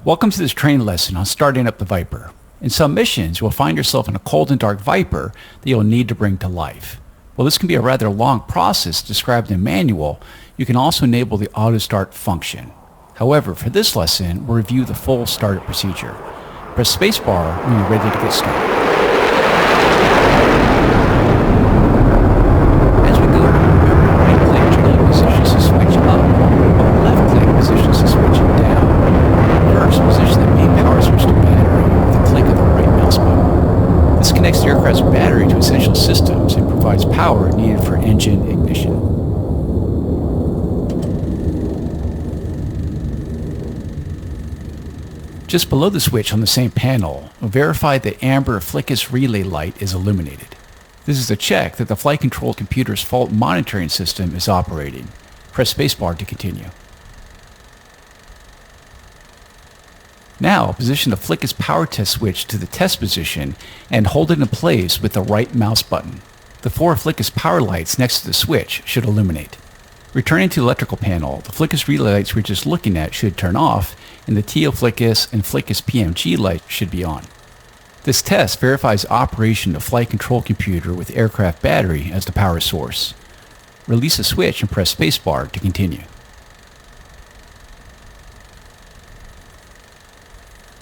Welcome to this training lesson on starting up the Viper. In some missions, you will find yourself in a cold and dark Viper that you'll need to bring to life. While this can be a rather long process described in the manual, you can also enable the auto start function. However, for this lesson, we'll review the full startup procedure. Press spacebar when you're ready to get started. As we go, remember right-click generally positions the switch up, while left-click positions the switch down. First, position the main power switch to battery with a click of the right mouse button. This connects the aircraft's battery to essential systems and provides power needed for engine ignition. Just below the switch on the same panel, verify the amber FLICUS relay light is illuminated. This is a check that the flight control computer's fault monitoring system is operating. Press spacebar to continue. Now, position the FLICUS power test switch to the test position and hold it in place with the right mouse button. The 4 FLICUS power lights next to the switch should illuminate. Returning to the electrical panel, the FLICUS relay lights we're just looking at should turn off, and the TO FLICUS and FLICUS PMG lights should be on. This test verifies operation of flight control computer with aircraft battery as the power source. Release the switch and press spacebar to continue.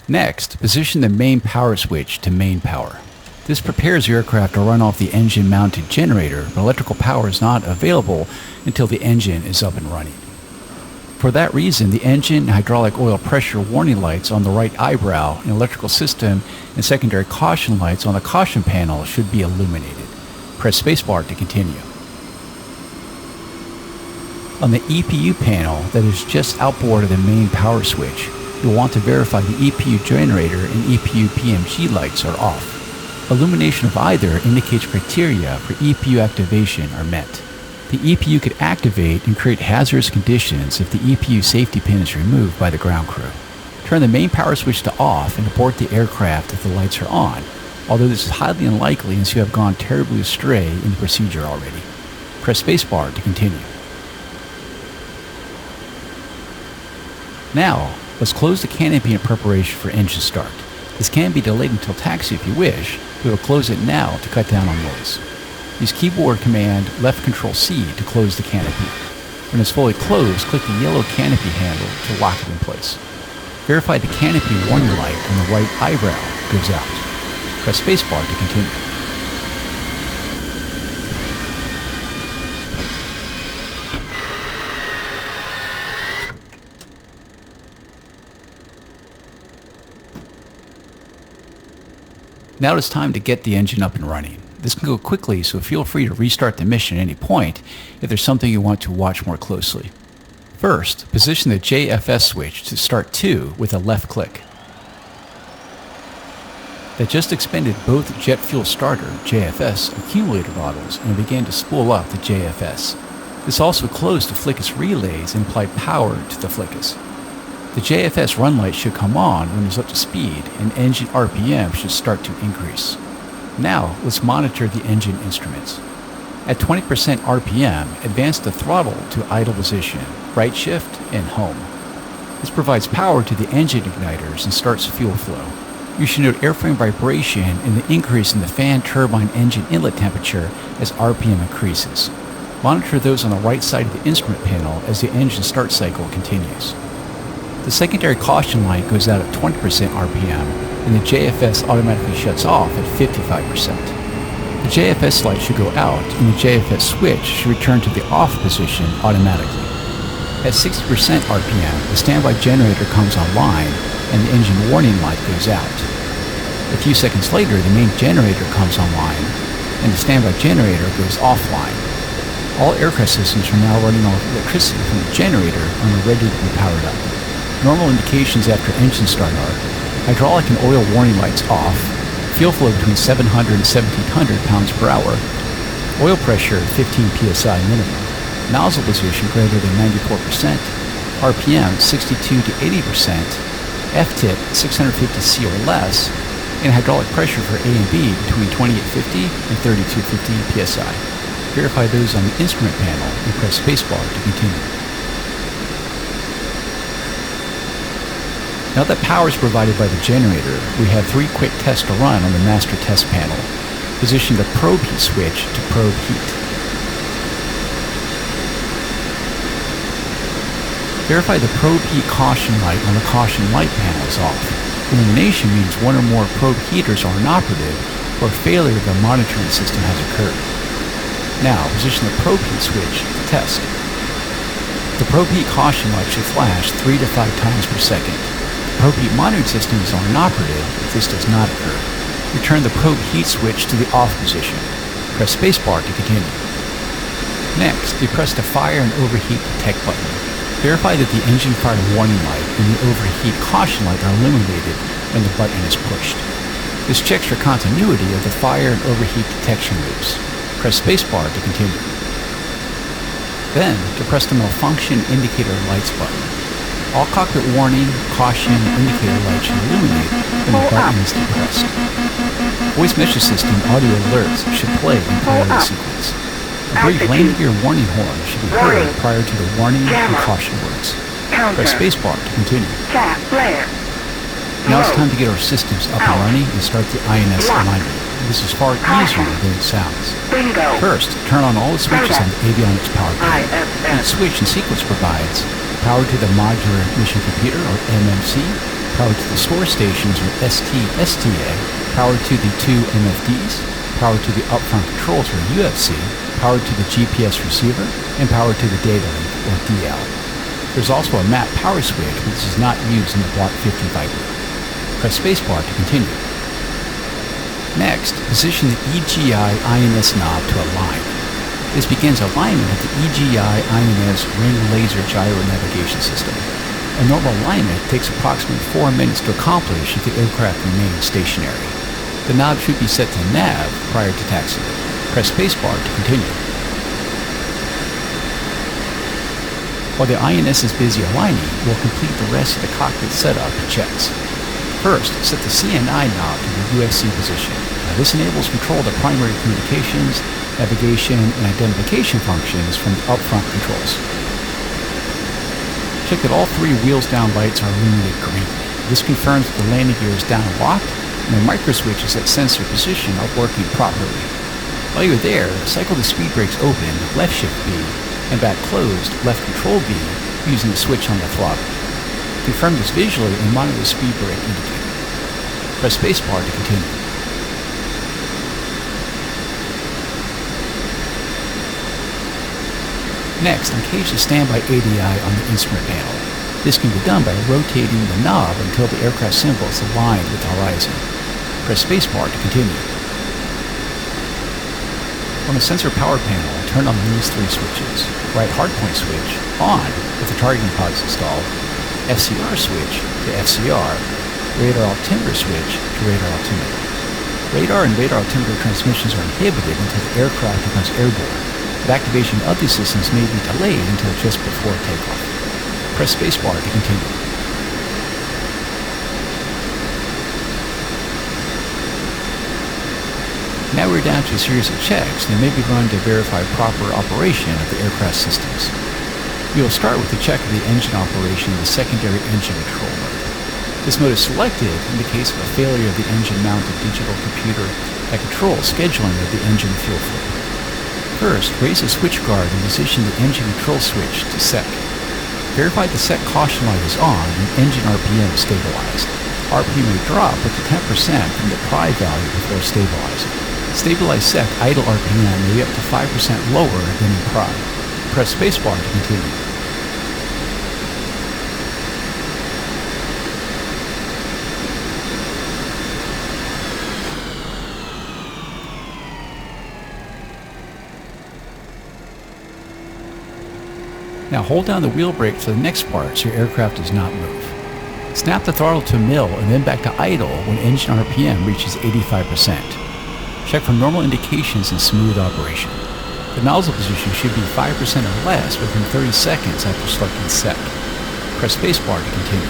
Next, position the main power switch to main power. This prepares the aircraft to run off the engine-mounted generator, but electrical power is not available until the engine is up and running. For that reason, the engine and hydraulic oil pressure warning lights on the right eyebrow and electrical system and secondary caution lights on the caution panel should be illuminated. Press spacebar to continue. On the EPU panel that is just outboard of the main power switch, you'll want to verify the EPU generator and EPU PMG lights are off. Illumination of either indicates criteria for EPU activation are met. The EPU could activate and create hazardous conditions if the EPU safety pin is removed by the ground crew. Turn the main power switch to off and abort the aircraft if the lights are on, although this is highly unlikely unless you have gone terribly astray in the procedure already. Press spacebar to continue. Now, let's close the canopy in preparation for engine start. This can be delayed until taxi if you wish, but we'll close it now to cut down on noise. Use keyboard command left Control C to close the canopy. When it's fully closed, click the yellow canopy handle to lock it in place. Verify the canopy warning light on the right eyebrow goes out. Press spacebar to continue. Now it's time to get the engine up and running. This can go quickly, so feel free to restart the mission at any point if there's something you want to watch more closely. First, position the JFS switch to start 2 with a left click. That just expended both jet fuel starter JFS accumulator bottles and began to spool up the JFS. This also closed the FLICUS relays and applied power to the FLICUS. The JFS run light should come on when it's up to speed and engine RPM should start to increase. Now, let's monitor the engine instruments. At 20% RPM, advance the throttle to idle position, right shift, and home. This provides power to the engine igniters and starts fuel flow. You should note airframe vibration and the increase in the fan turbine engine inlet temperature as RPM increases. Monitor those on the right side of the instrument panel as the engine start cycle continues. The secondary caution light goes out at 20% RPM, and the JFS automatically shuts off at 55%. The JFS light should go out, and the JFS switch should return to the off position automatically. At 60% RPM, the standby generator comes online, and the engine warning light goes out. A few seconds later, the main generator comes online, and the standby generator goes offline. All aircraft systems are now running off electricity from the generator and are ready to be powered up. Normal indications after engine start are hydraulic and oil warning lights off, fuel flow between 700 and 1700 pounds per hour, oil pressure 15 psi minimum, nozzle position greater than 94%, RPM 62 to 80%, F-tip 650 C or less, and hydraulic pressure for A and B between 2850 and 3250 psi. Verify those on the instrument panel and press spacebar to continue. Now that power is provided by the generator, we have 3 quick tests to run on the master test panel. Position the probe heat switch to probe heat. Verify the probe heat caution light on the caution light panel is off. Illumination means one or more probe heaters are inoperative or failure of the monitoring system has occurred. Now, position the probe heat switch to test. The probe heat caution light should flash 3 to 5 times per second. The probe heat monitoring system is inoperative if this does not occur. Return the probe heat switch to the off position. Press spacebar to continue. Next, depress the fire and overheat detect button. Verify that the engine fire warning light and the overheat caution light are illuminated when the button is pushed. This checks for continuity of the fire and overheat detection loops. Press spacebar to continue. Then, depress the malfunction indicator lights button. All cockpit warning, caution, and indicator lights should illuminate when the button is depressed. Voice message system audio alerts should play in priority sequence. A brief landing gear warning horn should be heard prior to the warning and caution words. Press spacebar to continue. Now it's time to get our systems up and running and start the INS alignment. This is far easier than it sounds. First, turn on all the switches on the avionics power grid. Each switch in sequence provides power to the modular mission computer, or MMC, power to the store stations, or STA, power to the 2 MFDs, power to the upfront controls, or UFC, power to the GPS receiver, and power to the data link, or DL. There's also a map power switch, but this is not used in the Block 50 Viper. Press spacebar to continue. Next, position the EGI INS knob to align. This begins alignment of the EGI INS ring laser gyro navigation system. A normal alignment takes approximately 4 minutes to accomplish if the aircraft remains stationary. The knob should be set to nav prior to taxi. Press spacebar to continue. While the INS is busy aligning, we'll complete the rest of the cockpit setup checks. First, set the CNI knob to the UFC position. Now, this enables control of the primary communications, navigation, and identification functions from the upfront controls. Check that all 3 wheels down lights are illuminated green. This confirms that the landing gear is down and locked, and the micro switches that sense your position are working properly. While you're there, cycle the speed brakes open, left shift B, and back closed, left control B, using the switch on the throttle. Confirm this visually and monitor the speed brake indicator. Press spacebar to continue. Next, engage the standby ADI on the instrument panel. This can be done by rotating the knob until the aircraft symbol is aligned with the horizon. Press spacebar to continue. On the sensor power panel, turn on these 3 switches. Right hardpoint switch, on with the targeting pods installed. FCR switch to FCR, radar altimeter switch to radar altimeter. Radar and radar altimeter transmissions are inhibited until the aircraft becomes airborne, but activation of these systems may be delayed until just before takeoff. Press spacebar to continue. Now we're down to a series of checks that may be run to verify proper operation of the aircraft systems. We will start with a check of the engine operation of the secondary engine control mode. This mode is selected in the case of a failure of the engine-mounted digital computer that controls scheduling of the engine fuel flow. First, raise the switch guard and position the engine control switch to SEC. Verify the SEC caution light is on and engine RPM is stabilized. RPM may drop up to 10% from the pry value before stabilizing. Stabilized SEC idle RPM may be up to 5% lower than in pry. Press spacebar to continue. Now hold down the wheel brake for the next part so your aircraft does not move. Snap the throttle to mill and then back to idle when engine RPM reaches 85%. Check for normal indications in smooth operation. The nozzle position should be 5% or less within 30 seconds after selecting SEC. Press spacebar to continue.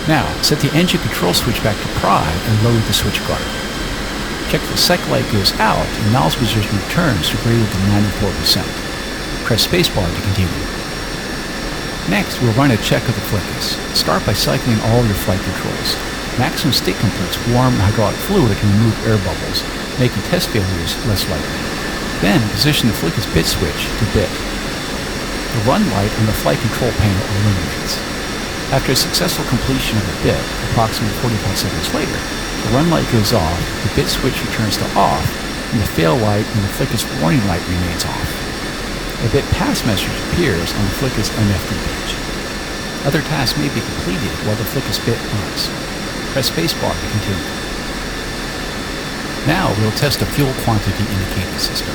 Now, set the engine control switch back to prime and load the switch guard. Check the cycle light goes out and nozzle position returns to greater than 94%. Press spacebar to continue. Next, we'll run a check of the flickus. Start by cycling all your flight controls. Maximum stick inputs warm hydraulic fluid and remove air bubbles, making test failures less likely. Then, position the flickus bit switch to bit. The run light on the flight control panel illuminates. After a successful completion of the bit, approximately 45 seconds later, the run light goes off, the bit switch returns to off, and the fail light and the flickus warning light remains off. A bit pass message appears on the flickus MFD page. Other tasks may be completed while the flickus bit runs. Press spacebar to continue. Now we'll test the fuel quantity indicating system.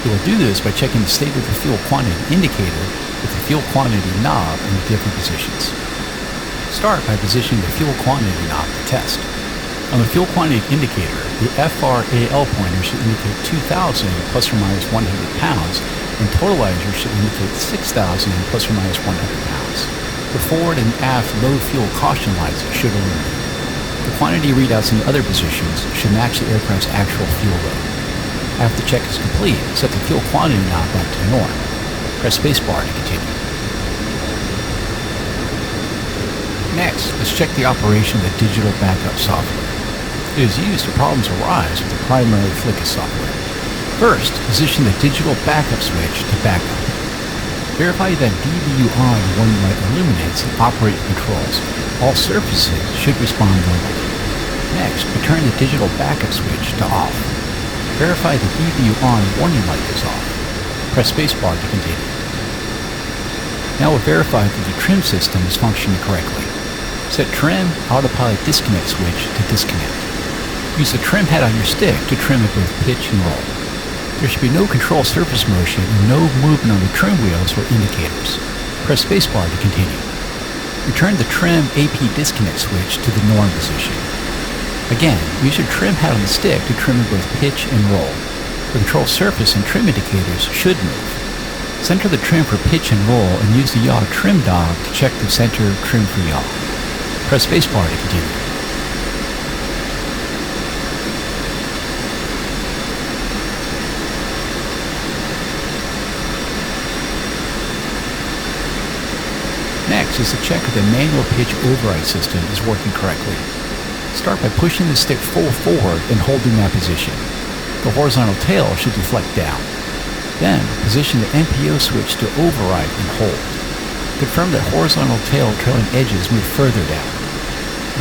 We will do this by checking the state of the fuel quantity indicator with the fuel quantity knob in the different positions. Start by positioning the fuel quantity knob to test. On the fuel quantity indicator, the FRAL pointer should indicate 2,000 plus or minus 100 pounds, and totalizer should indicate 6,000 plus or minus 100 pounds. The forward and aft low fuel caution lights should illuminate. The quantity readouts in the other positions should match the aircraft's actual fuel load. After the check is complete, set the fuel quantity knob back to norm. Press spacebar to continue. Next, let's check the operation of the digital backup software. It is used if problems arise with the primary flickus software. First, position the digital backup switch to backup. Verify that DBU on warning light illuminates and operate controls. All surfaces should respond normally. Next, return the digital backup switch to off. Verify the DBU on warning light is off. Press spacebar to continue. Now we'll verify that the trim system is functioning correctly. Set trim autopilot disconnect switch to disconnect. Use the trim head on your stick to trim at both pitch and roll. There should be no control surface motion and no movement on the trim wheels or indicators. Press spacebar to continue. Return the trim AP disconnect switch to the norm position. Again, use your trim head on the stick to trim in both pitch and roll. The control surface and trim indicators should move. Center the trim for pitch and roll and use the yaw trim dial to check the center trim for yaw. Press spacebar to continue. Next is to check if the manual pitch override system is working correctly. Start by pushing the stick full forward and holding that position. The horizontal tail should deflect down. Then, position the MPO switch to override and hold. Confirm that horizontal tail trailing edges move further down.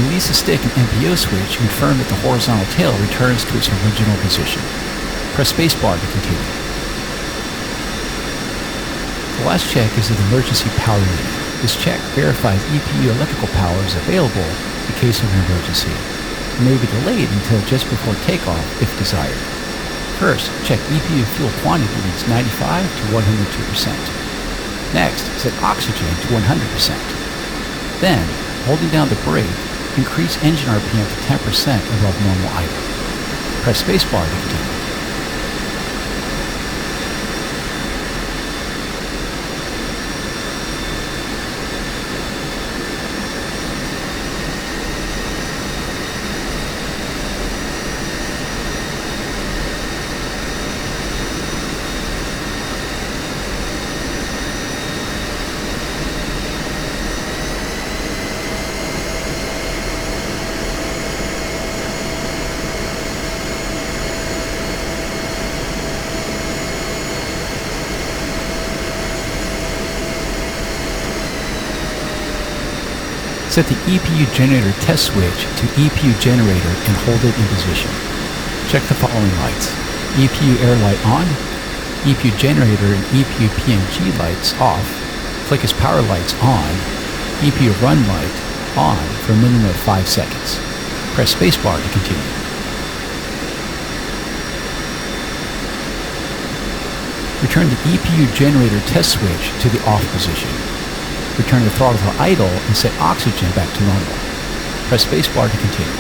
Release the stick and MPO switch and confirm that the horizontal tail returns to its original position. Press spacebar to continue. The last check is the emergency power unit. This check verifies EPU electrical power is available in case of an emergency. It may be delayed until just before takeoff if desired. First, check EPU fuel quantity reads 95 to 102%. Next, set oxygen to 100%. Then, holding down the brake, increase engine RPM to 10% above normal idle. Press spacebar to continue. Set the EPU generator test switch to EPU generator and hold it in position. Check the following lights: EPU air light on, EPU generator and EPU PNG lights off, flickus power lights on, EPU run light on for a minimum of 5 seconds. Press spacebar to continue. Return the EPU generator test switch to the off position. Return the throttle to idle and set oxygen back to normal. Press spacebar to continue.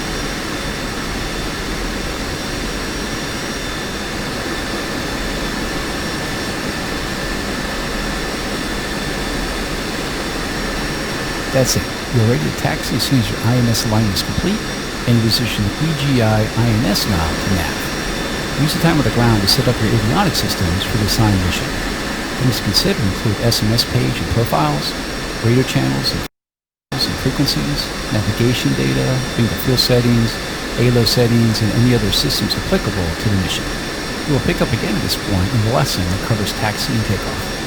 That's it. You are ready to taxi as soon as your INS alignment is complete, and you position the EGI INS knob to nav. Use the time on the ground to set up your avionics systems for the assigned mission. Things to consider include SMS page and profiles, radio channels and frequencies, navigation data, bingo fuel settings, ALO settings, and any other systems applicable to the mission. We will pick up again at this point in the lesson that covers taxi and takeoff.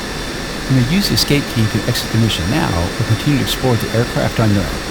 You may use the escape key to exit the mission now, or continue to explore the aircraft on your own.